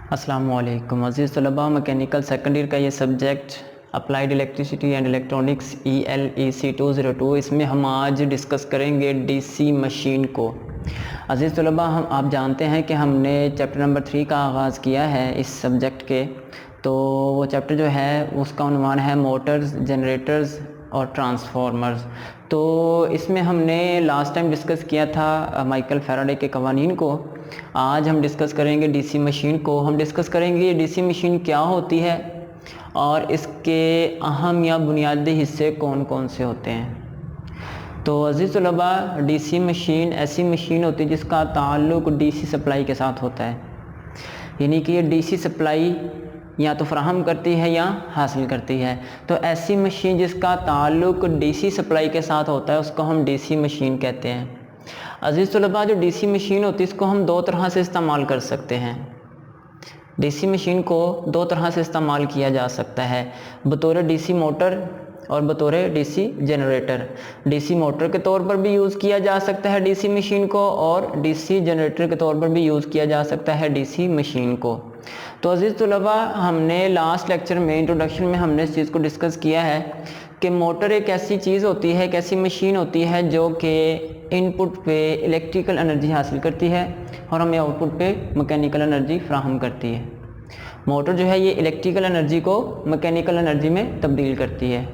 अस्सलामुअलैकुम अज़ीज़ तलबा, mechanical second year का ये subject applied electricity and electronics ELEC 202, इसमें हम आज डिस्कस करेंगे डीसी मशीन को। अज़ीज़ तलबा, आप जानते हैं कि हमने चैप्टर नंबर 3 का आगाज़ किया है इस सब्जेक्ट के। तो वो चैप्टर जो है उसका उन्वान है मोटर्स, जनरेटर्स और ट्रांसफार्मर्स। तो इसमें हमने लास्ट टाइम डिस्कस किया था माइकल फैराडे के कवानीन को। आज हम डिस्कस करेंगे डीसी मशीन को। हम डिस्कस करेंगे डीसी मशीन क्या होती है और इसके अहम या बुनियादी हिस्से कौन कौन से होते हैं। तो अज़ीज़ तलबा, डीसी मशीन ऐसी मशीन होती है जिसका ताल्लुक़ डीसी सप्लाई के साथ होता है, यानी कि ये डीसी सप्लाई या तो फराहम करती है या हासिल करती है। तो ऐसी मशीन जिसका ताल्लुक़ डीसी सप्लाई के साथ होता है उसको हम डीसी मशीन कहते हैं। अज़ीज़ तलबा, जो डीसी मशीन होती है इसको हम दो तरह से इस्तेमाल कर सकते हैं। डीसी मशीन को दो तरह से इस्तेमाल किया जा सकता है, बतौर डीसी मोटर और बतौर डीसी जनरेटर। डीसी मोटर के तौर पर भी यूज़ किया जा सकता है डीसी मशीन को, और डीसी जनरेटर के तौर पर भी यूज़ किया जा सकता है डीसी मशीन को। तो अज़ीज़ तलबा, हमने लास्ट लेक्चर में इंट्रोडक्शन में हमने इस चीज़ को डिस्कस किया है कि मोटर एक ऐसी चीज़ होती है, एक ऐसी मशीन होती है जो कि इनपुट पे इलेक्ट्रिकल एनर्जी हासिल करती है और हमें आउटपुट पे मैकेनिकल एनर्जी फ्राहम करती है। मोटर जो है ये इलेक्ट्रिकल एनर्जी को मैकेनिकल एनर्जी में तब्दील करती है।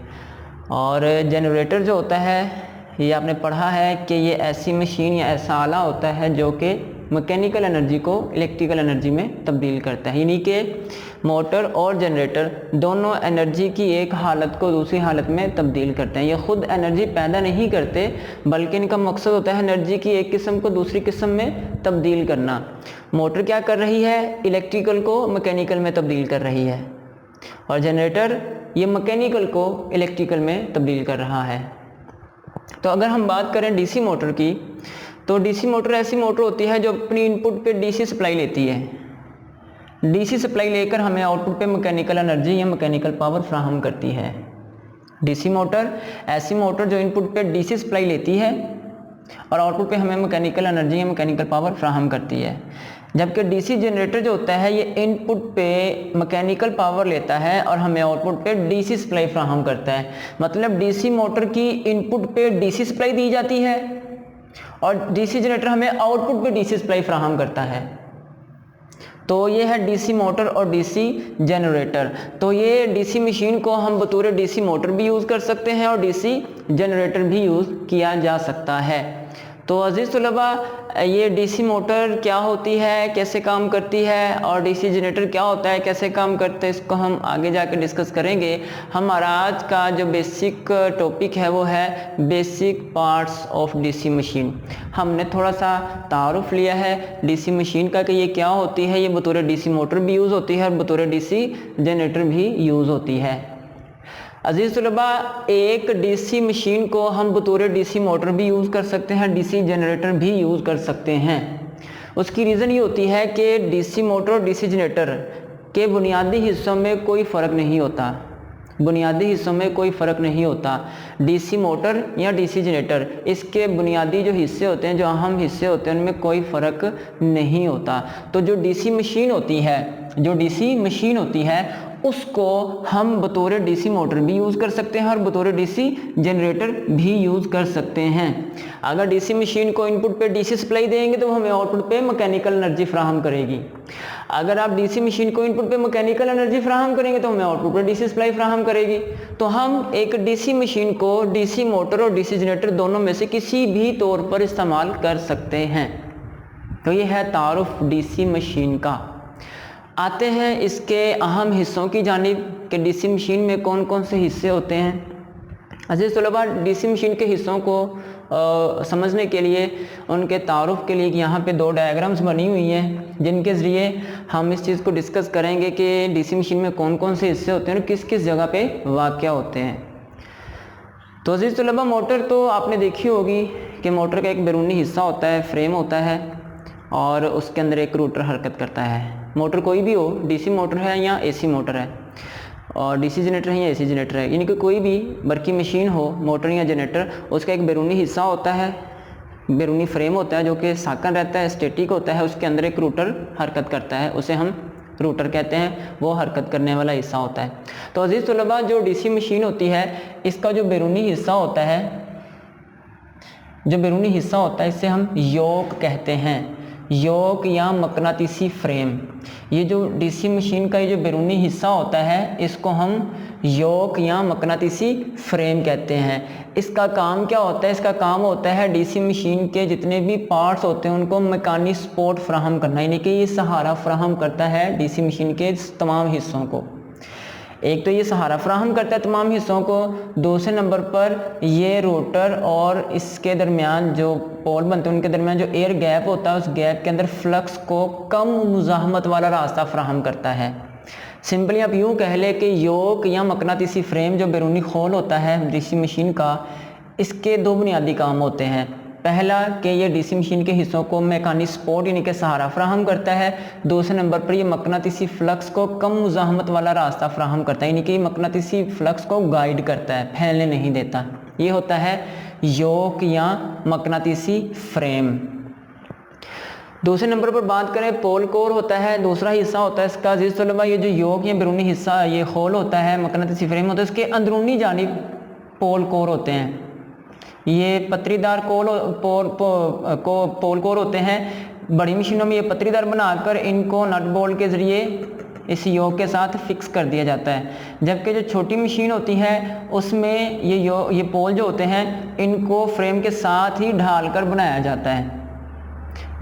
और जनरेटर जो होता है, ये आपने पढ़ा है कि ये ऐसी मशीन या ऐसा आला होता है जो कि मैकेनिकल एनर्जी को इलेक्ट्रिकल एनर्जी में तब्दील करता है। यानी कि मोटर और जनरेटर दोनों एनर्जी की एक हालत को दूसरी हालत में तब्दील करते हैं। ये ख़ुद एनर्जी पैदा नहीं करते, बल्कि इनका मकसद होता है एनर्जी की एक किस्म को दूसरी किस्म में तब्दील करना। मोटर क्या कर रही है? इलेक्ट्रिकल को मैकेनिकल में तब्दील कर रही है, और जनरेटर ये मैकेनिकल को इलेक्ट्रिकल में तब्दील कर रहा है। तो अगर हम बात करें डीसी मोटर की, तो डीसी मोटर ऐसी मोटर होती है जो अपनी इनपुट पे डीसी सप्लाई लेती है। डीसी सप्लाई लेकर हमें आउटपुट पे मैकेनिकल एनर्जी या मैकेनिकल पावर फ्राहम करती है। डीसी मोटर ऐसी मोटर जो इनपुट पे डीसी सप्लाई लेती है और आउटपुट पे हमें मैकेनिकल एनर्जी या मैकेनिकल पावर फ्राहम करती है। जबकि डीसी जनरेटर जो होता है ये इनपुट पे मैकेनिकल पावर लेता है और हमें आउटपुट पे डीसी सप्लाई फ्राहम करता है। मतलब डीसी मोटर की इनपुट पे डीसी सप्लाई दी जाती है और डीसी जनरेटर हमें आउटपुट पे डीसी सप्लाई फ्राहम करता है। तो ये है डीसी मोटर और डीसी जनरेटर। तो ये डीसी मशीन को हम बतौर डीसी मोटर भी यूज़ कर सकते हैं और डीसी जनरेटर भी यूज़ किया जा सकता है। तो अज़ीज़ तलबा, ये डीसी मोटर क्या होती है, कैसे काम करती है, और डीसी जनरेटर क्या होता है, कैसे काम करते हैं, इसको हम आगे जाकर डिस्कस करेंगे। हमारा आज का जो बेसिक टॉपिक है वो है basic parts of DC machine. हमने थोड़ा सा तारुफ लिया है डीसी मशीन का कि ये क्या होती है। ये बतौर डीसी मोटर भी यूज़ होती है और बतौर डीसी जनरेटर भी यूज़ होती है। अज़ीज़ तलबा, एक डीसी मशीन को हम बतौर डीसी मोटर भी यूज़ कर सकते हैं, डीसी जनरेटर भी यूज़ कर सकते हैं। उसकी रीज़न ये होती है कि डीसी मोटर और डीसी जनरेटर के बुनियादी हिस्सों में कोई फ़र्क नहीं होता। बुनियादी हिस्सों में कोई फ़र्क नहीं होता। डीसी मोटर या डीसी जनरेटर, इसके बुनियादी जो हिस्से होते हैं, जो अहम हिस्से होते हैं, उनमें कोई फ़र्क नहीं होता। तो जो डीसी मशीन होती है उसको हम बतौर डीसी मोटर भी यूज़ कर सकते हैं और बतौर डीसी जनरेटर भी यूज़ कर सकते हैं। अगर डीसी मशीन को इनपुट पे डीसी सप्लाई देंगे तो हमें आउटपुट पे मैकेनिकल एनर्जी फ्राहम करेगी। अगर आप डीसी मशीन को इनपुट पे मैकेनिकल एनर्जी फ्राहम करेंगे तो हमें आउटपुट पे डीसी सप्लाई फ्राहम करेगी। तो हम एक डीसी मशीन को डीसी मोटर और डीसी जनरेटर दोनों में से किसी भी तौर पर इस्तेमाल कर सकते हैं। तो ये है तारुफ डीसी मशीन का। आते हैं इसके अहम हिस्सों की जानिब कि डीसी मशीन में कौन कौन से हिस्से होते हैं। अज़ीज़ तलबा, डीसी मशीन के हिस्सों को समझने के लिए, उनके तारुफ के लिए यहाँ पे दो डायग्राम्स बनी हुई हैं जिनके ज़रिए हम इस चीज़ को डिस्कस करेंगे कि डीसी मशीन में कौन कौन से हिस्से होते हैं और किस किस जगह पे वाक़या होते हैं। तो अज़ीज़ तलबा, मोटर तो आपने देखी होगी कि मोटर का एक बैरूनी हिस्सा होता है, फ्रेम होता है, और उसके अंदर एक रोटर हरकत करता है। मोटर कोई भी हो, डीसी मोटर है या एसी मोटर है, और डीसी जनरेटर है या एसी जनरेटर है, यानी कि कोई भी बरकी मशीन हो, मोटर या जनरेटर, उसका एक बैरूनी हिस्सा होता है, बैरूनी फ्रेम होता है जो कि साकन रहता है, स्टैटिक होता है, उसके अंदर एक रोटर हरकत करता है, उसे हम रोटर कहते हैं, वो हरकत करने वाला हिस्सा होता है। तो अजीज़ तलबा, जो डीसी मशीन होती है इसका जो बैरूनी हिस्सा होता है, जो बैरूनी हिस्सा होता है इसे हम योक कहते हैं, योक या मकनातीसी फ्रेम। ये जो डीसी मशीन का ये जो बैरूनी हिस्सा होता है इसको हम योक या मकनातीसी फ्रेम कहते हैं। इसका काम क्या होता है? इसका काम होता है डीसी मशीन के जितने भी पार्ट्स होते हैं उनको मैकेनिक सपोर्ट फ्राहम करना, यानी कि ये सहारा फ्राहम करता है डीसी मशीन के तमाम हिस्सों को। एक तो ये सहारा फ्राहम करता है तमाम हिस्सों को, दूसरे नंबर पर ये रोटर और इसके दरमियान जो पोल बनते हैं उनके दरमियान जो एयर गैप होता है उस गैप के अंदर फ्लक्स को कम मुज़ाहमत वाला रास्ता फ्राहम करता है। सिंपली आप यूँ कह ले कि योक या मकनातीसी फ्रेम जो बैरूनी खोल होता है डीसी मशीन का, इसके दो बुनियादी काम होते हैं। पहला कि ये डीसी मशीन के हिस्सों को मैकेनिक सपोर्ट यानी कि सहारा फ्राहम करता है, दूसरे नंबर पर ये मकनातीसी फ्लक्स को कम मुज़ाहमत वाला रास्ता फ्राहम करता है, यानी कि मकनातीसी फ्लक्स को गाइड करता है, फैलने नहीं देता। ये होता है योक या मकनातीसी फ्रेम। दूसरे नंबर पर बात करें पोल कोर होता है, दूसरा हिस्सा होता है इसका। अज़ीज़ तलबा, ये जो योक या बैरूनी हिस्सा ये होल होता है, मकनातीसी फ्रेम होता है, इसके अंदरूनी जानिब पोल कोर होते हैं। ये पतरीदार पोल कोर होते हैं। बड़ी मशीनों में ये पतरीदार बनाकर इनको नट बोल्ट के ज़रिए इस योक के साथ फिक्स कर दिया जाता है, जबकि जो छोटी मशीन होती है उसमें ये पोल जो होते हैं इनको फ्रेम के साथ ही ढाल कर बनाया जाता है।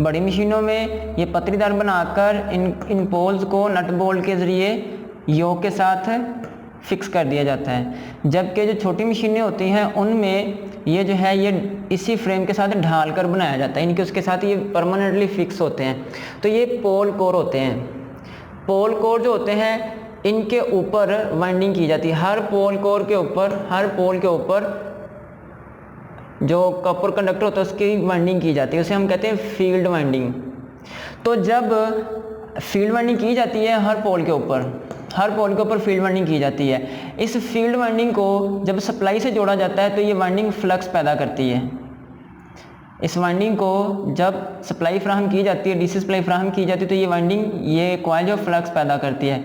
बड़ी मशीनों में ये पतरीदार बनाकर इन पोल्स को नट बोल्ट के ज़रिए योक के साथ फिक्स कर दिया जाता है, जबकि जो छोटी मशीनें होती हैं उनमें ये जो है ये इसी फ्रेम के साथ ढाल कर बनाया जाता है, इनके उसके साथ ये परमानेंटली फिक्स होते हैं। तो ये पोल कोर होते हैं। पोल कोर जो होते हैं इनके ऊपर वाइंडिंग की जाती है। हर पोल के ऊपर जो कॉपर कंडक्टर होता है उसकी वाइंडिंग की जाती है, उसे हम कहते हैं फील्ड वाइंडिंग। तो जब फील्ड वाइंडिंग की जाती है हर पोल के ऊपर फील्ड वाइंडिंग की जाती है, इस फील्ड वाइंडिंग को जब सप्लाई से जोड़ा जाता है तो ये वाइंडिंग फ्लक्स पैदा करती है। इस वाइंडिंग को जब सप्लाई फ्राहम की जाती है, डीसी सप्लाई फ्राहम की जाती है, तो ये वाइंडिंग ये कॉइल जो फ्लक्स पैदा करती है,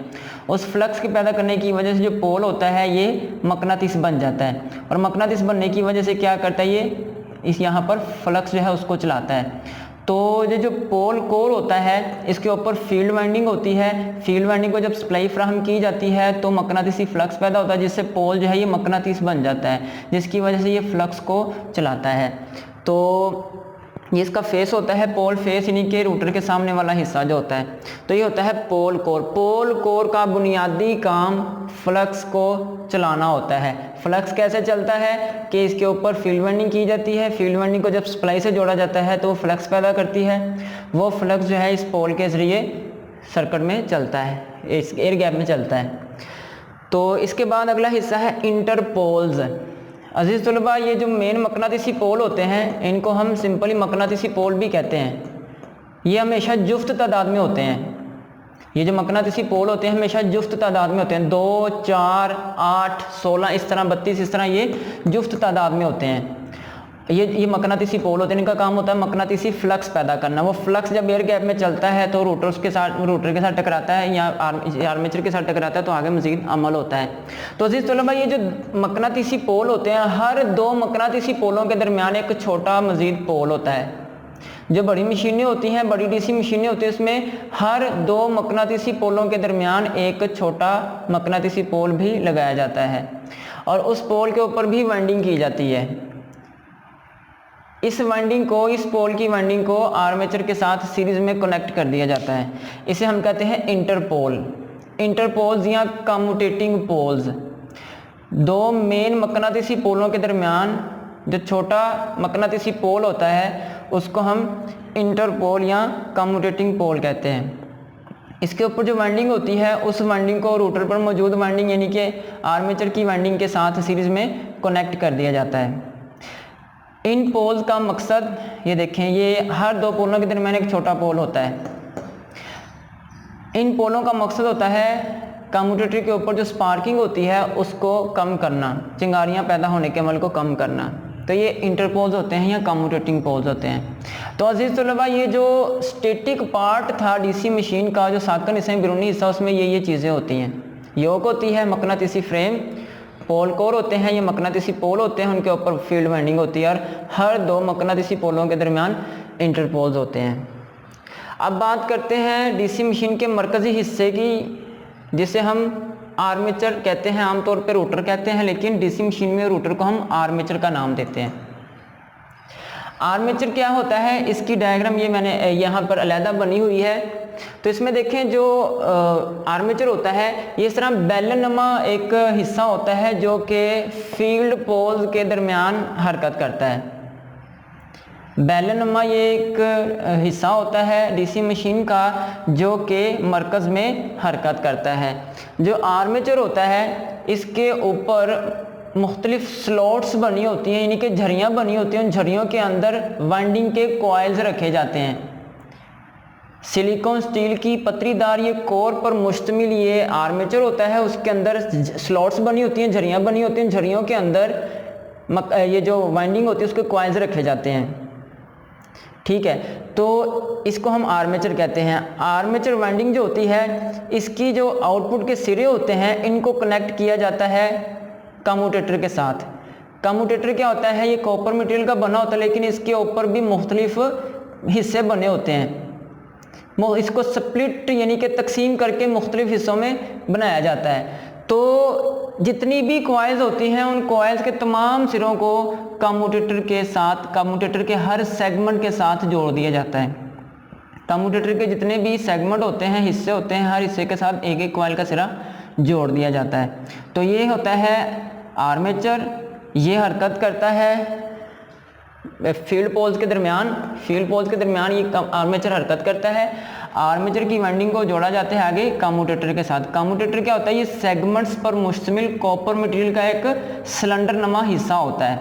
उस फ्लक्स के पैदा करने की वजह से जो पोल होता है ये मकनातीस बन जाता है, और मकनातीस बनने की वजह से क्या करता है ये इस यहाँ पर फ्लक्स जो है उसको चलाता है। तो ये जो पोल कोर होता है इसके ऊपर फील्ड वाइंडिंग होती है। फील्ड वाइंडिंग को जब सप्लाई फ्राहम की जाती है तो मकनातीसी फ्लक्स पैदा होता है, जिससे पोल जो है ये मकनातीस बन जाता है, जिसकी वजह से ये फ्लक्स को चलाता है। तो ये इसका फेस होता है, पोल फेस, यानी कि रोटर के सामने वाला हिस्सा जो होता है। तो ये होता है पोल कोर। पोल कोर का बुनियादी काम फ्लक्स को चलाना होता है। फ्लक्स कैसे चलता है कि इसके ऊपर फील्ड वाइंडिंग की जाती है, फील्ड वाइंडिंग को जब सप्लाई से जोड़ा जाता है तो वो फ्लक्स पैदा करती है, वो फ्लक्स जो है इस पोल के ज़रिए सर्किट में चलता है, इस एयर गैप में चलता है। तो इसके बाद अगला हिस्सा है इंटरपोल्स। अजीज़ तलबा, ये जो मेन मकनातीसी पोल होते हैं इनको हम सिंपली मकनातीसी पोल भी कहते हैं। ये हमेशा जुफ्त तादाद में होते हैं। ये जो मकनातीसी पोल होते हैं हमेशा जुफ्त तादाद में होते हैं, 2, 4, 8, 16 इस तरह 32 इस तरह ये जुफ्त तादाद में होते हैं। ये मकनातीसी पोल होते हैं, इनका काम होता है मकनातीसी फ्लक्स पैदा करना। वो फ्लक्स जब एयर गैप में चलता है तो रोटर के साथ टकराता है या आर्मेचर के साथ टकराता है तो आगे मजीद अमल होता है। तो अजीज़ तलबा, ये जो मकनातीसी पोल होते हैं हर दो मकनातीसी पोलों के दरमियान एक छोटा मजीद पोल होता है। जो बड़ी मशीनें होती हैं, बड़ी डीसी मशीनें होती हैं, उसमें हर दो मकनातीसी पोलों के दरमियान एक छोटा मकनातीसी पोल भी लगाया जाता है और उस पोल के ऊपर भी वाइंडिंग की जाती है। इस पोल की वाइंडिंग को आर्मेचर के साथ सीरीज में कनेक्ट कर दिया जाता है। इसे हम कहते हैं इंटरपोल्स या कम्यूटेटिंग पोल्स। दो मेन मकनातीसी पोलों के दरमियान जो छोटा मकनातीसी पोल होता है उसको हम इंटरपोल या कम्यूटेटिंग पोल कहते हैं। इसके ऊपर जो वाइंडिंग होती है उस वाइंडिंग को रोटर पर मौजूद वाइंडिंग यानी कि आर्मेचर की वाइंडिंग के साथ सीरीज में कनेक्ट कर दिया जाता है। इन पोल्स का मकसद ये देखें, ये हर दो पोलों के दरमियान एक छोटा पोल होता है। इन पोलों का मकसद होता है कम्यूटेटर के ऊपर जो स्पार्किंग होती है उसको कम करना, चिंगारियां पैदा होने के अमल को कम करना। तो ये इंटरपोल्स होते हैं या कम्यूटेटिंग पोल्स होते हैं। तो अजीज़ तलबा, ये जो स्टैटिक पार्ट था डीसी मशीन का, जो साकन हिस्सा बिरूनी हिस्सा, उसमें ये चीज़ें होती हैं। योक होती है, मकनातीसी फ्रेम, पोल कोर होते हैं, ये मकनातीसी पोल होते हैं, उनके ऊपर फील्ड वाइंडिंग होती है और हर दो मकनातीसी पोलों के दरमियान इंटरपोल्स होते हैं। अब बात करते हैं डीसी मशीन के मरकज़ी हिस्से की, जिसे हम आर्मेचर कहते हैं, आमतौर पर रोटर कहते हैं, लेकिन डीसी मशीन में रोटर को हम आर्मेचर का नाम देते हैं। आर्मेचर क्या होता है, इसकी डायग्राम ये मैंने यहाँ पर अलहदा बनी हुई है। तो इसमें देखें, जो आर्मेचर होता है ये इस तरह बेलनुमा एक हिस्सा होता है जो कि फील्ड पोल्स के दरमियान हरकत करता है। बेलनुमा ये एक हिस्सा होता है डीसी मशीन का जो कि मरकज़ में हरकत करता है। जो आर्मेचर होता है इसके ऊपर मुख्तलिफ स्लॉट्स बनी होती हैं, यानी कि झरियाँ बनी होती हैं। उन झरियों के अंदर वाइंडिंग के कॉइल्स रखे जाते हैं। सिलिकॉन स्टील की पतरीदार ये कोर पर मुश्तमिल ये आर्मेचर होता है, उसके अंदर स्लॉट्स बनी होती हैं, झरियाँ बनी होती हैं। झरियों के अंदर ये जो वाइंडिंग होती है उसके कॉइल्स रखे जाते हैं। ठीक है, तो इसको हम आर्मेचर कहते हैं। आर्मेचर वाइंडिंग जो होती है, इसकी जो आउटपुट के सिरे होते हैं इनको कनेक्ट किया जाता है कम्यूटेटर के साथ। कम्यूटेटर क्या होता है, ये कॉपर मटेरियल का बना होता है, लेकिन इसके ऊपर भी मुख्तलिफ हिस्से बने होते हैं। इसको स्प्लिट यानी कि तकसीम करके मुख्तलिफ हिस्सों में बनाया जाता है। तो जितनी भी कॉइल्स होती हैं उन कॉइल्स के तमाम सिरों को कम्यूटेटर के साथ, कम्यूटेटर के हर सेगमेंट के साथ जोड़ दिया जाता है। कम्यूटेटर के जितने भी सेगमेंट होते हैं, हिस्से होते हैं, हर हिस्से के साथ एक एक कॉइल का सिरा जोड़ दिया जाता है। तो ये होता है आर्मेचर। ये हरकत करता है फील्ड पोल्स के दरमियान। फील्ड पोल्स के दरमियान ये आर्मेचर हरकत करता है। आर्मेचर की वाइंडिंग को जोड़ा जाता है आगे कम्यूटेटर के साथ। कम्यूटेटर क्या होता है, ये सेगमेंट्स पर मुश्तमिल कॉपर मटेरियल का एक सिलेंडर नमा हिस्सा होता है।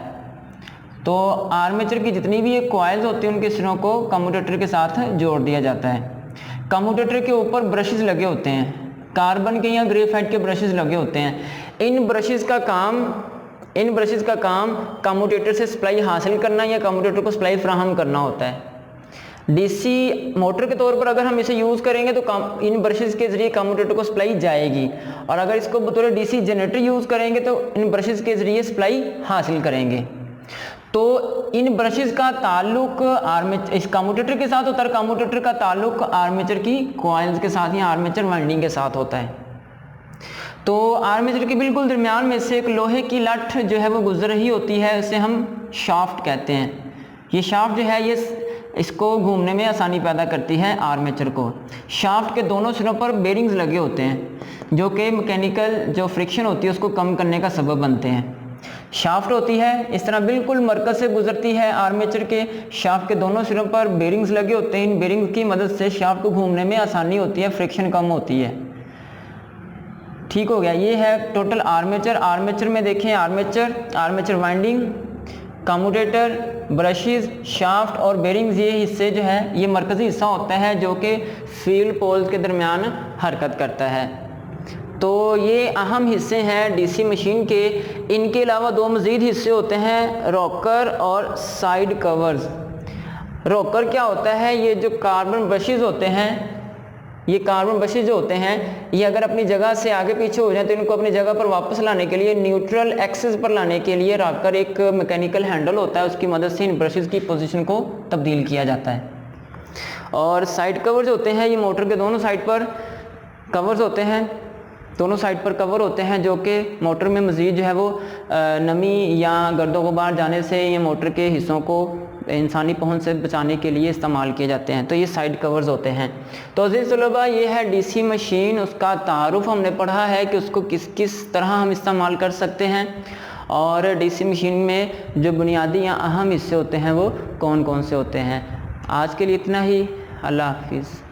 तो आर्मेचर की जितनी भी ये कॉइल्स होती हैं उनके सिरों को कम्यूटेटर के साथ जोड़ दिया जाता है। कम्यूटेटर के ऊपर ब्रशेस लगे होते हैं, कार्बन के या ग्रेफाइट के ब्रशेस लगे होते हैं। इन ब्रशेस का काम कम्यूटेटर से सप्लाई हासिल करना या कम्यूटेटर को सप्लाई फ्राहम करना होता है। डीसी मोटर के तौर पर अगर हम इसे यूज़ करेंगे तो इन ब्रशेस के ज़रिए कम्यूटेटर को सप्लाई जाएगी, और अगर इसको बतौर डीसी जनरेटर यूज़ करेंगे तो इन ब्रशेस के ज़रिए सप्लाई हासिल करेंगे। तो इन ब्रशेस का ताल्लुक आर्मेचर इस कम्यूटेटर के साथ होता है। कम्यूटेटर का ताल्लुक आर्मेचर की कॉइल्स के साथ या आर्मेचर वाइंडिंग के साथ होता है। तो आर्मेचर के बिल्कुल दरमियान में से एक लोहे की लठ जो है वो गुजर रही होती है, इसे हम शाफ्ट कहते हैं। ये शाफ्ट जो है ये इसको घूमने में आसानी पैदा करती है आर्मेचर को। शाफ्ट के दोनों सिरों पर बेरिंग्स लगे होते हैं जो कि मैकेनिकल जो फ्रिक्शन होती है उसको कम करने का सबब बनते हैं। शाफ्ट होती है इस तरह बिल्कुल मरकज़ से गुजरती है आर्मेचर के। शाफ्ट के दोनों सिरों पर बेरिंग्स लगे होते हैं। इन बेरिंग्स की मदद से शाफ्ट को घूमने में आसानी होती है, फ्रिक्शन कम होती है। ठीक हो गया, ये है टोटल आर्मेचर। आर्मेचर में देखें armature winding, commutator, brushes, shaft और बेरिंग्स, ये हिस्से जो है ये मरकज़ी हिस्सा होता है जो कि फील्ड पोल्स के दरमियान हरकत करता है। तो ये अहम हिस्से हैं डीसी मशीन के। इनके अलावा दो मज़ीद हिस्से होते हैं, रॉकर और साइड कवर्स। रॉकर क्या होता है, ये जो कार्बन ब्रशेस होते हैं, ये कार्बन ब्रशेस जो होते हैं ये अगर अपनी जगह से आगे पीछे हो जाए तो इनको अपनी जगह पर वापस लाने के लिए, न्यूट्रल एक्सिस पर लाने के लिए रॉकर एक मैकेनिकल हैंडल होता है, उसकी मदद से इन ब्रशेस की पोजीशन को तब्दील किया जाता है। और साइड कवर्स होते हैं, ये मोटर के दोनों साइड पर कवर्स होते हैं, दोनों साइड पर कवर होते हैं जो कि मोटर में मज़ीद जो है वो नमी या गर्दो गुबार जाने से ये मोटर के हिस्सों को इंसानी पहुंच से बचाने के लिए इस्तेमाल किए जाते हैं। तो ये साइड कवर्स होते हैं। तो अज़ीज़ तलबा, ये है डीसी मशीन। उसका तारुफ हमने पढ़ा है कि उसको किस किस तरह हम इस्तेमाल कर सकते हैं, और डीसी मशीन में जो बुनियादी या अहम हिस्से होते हैं वो कौन कौन से होते हैं। आज के लिए इतना ही। अल्लाह हाफिज़।